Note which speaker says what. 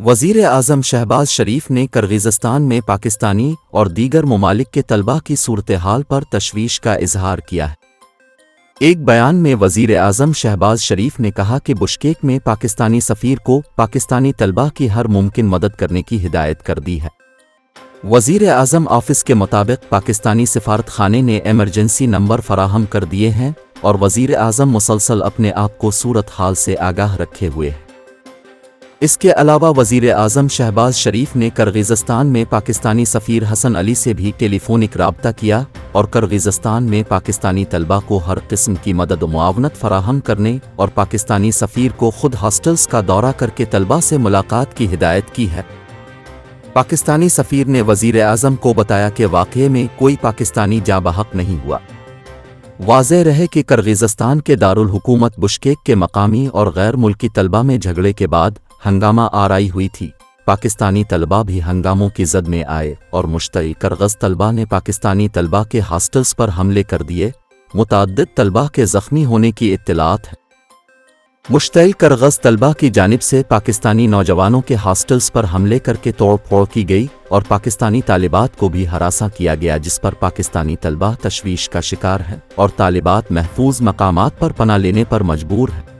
Speaker 1: وزیر اعظم شہباز شریف نے کرغیزستان میں پاکستانی اور دیگر ممالک کے طلباء کی صورتحال پر تشویش کا اظہار کیا ہے۔ ایک بیان میں وزیر اعظم شہباز شریف نے کہا کہ بشکیک میں پاکستانی سفیر کو پاکستانی طلباء کی ہر ممکن مدد کرنے کی ہدایت کر دی ہے۔ وزیر اعظم آفس کے مطابق پاکستانی سفارت خانے نے ایمرجنسی نمبر فراہم کر دیے ہیں اور وزیر اعظم مسلسل اپنے آپ کو صورتحال سے آگاہ رکھے ہوئے ہیں۔ اس کے علاوہ وزیر اعظم شہباز شریف نے کرغیزستان میں پاکستانی سفیر حسن علی سے بھی ٹیلی فونک رابطہ کیا اور کرغیزستان میں پاکستانی طلباء کو ہر قسم کی مدد و معاونت فراہم کرنے اور پاکستانی سفیر کو خود ہاسٹلز کا دورہ کر کے طلباء سے ملاقات کی ہدایت کی ہے۔ پاکستانی سفیر نے وزیر اعظم کو بتایا کہ واقعے میں کوئی پاکستانی جاں بحق نہیں ہوا۔ واضح رہے کہ کرغیزستان کے دارالحکومت بشکیک کے مقامی اور غیر ملکی طلباء میں جھگڑے کے بعد ہنگامہ آرائی ہوئی تھی۔ پاکستانی طلباء بھی ہنگاموں کی زد میں آئے اور مشتعل کرغز طلباء نے پاکستانی طلباء کے ہاسٹلز پر حملے کر دیے۔ متعدد طلباء کے زخمی ہونے کی اطلاعات ہیں۔ مشتعل کرغز طلباء کی جانب سے پاکستانی نوجوانوں کے ہاسٹلز پر حملے کر کے توڑ پھوڑ کی گئی اور پاکستانی طالبات کو بھی ہراساں کیا گیا، جس پر پاکستانی طلباء تشویش کا شکار ہیں اور طالبات محفوظ مقامات پر پناہ لینے پر مجبور ہیں۔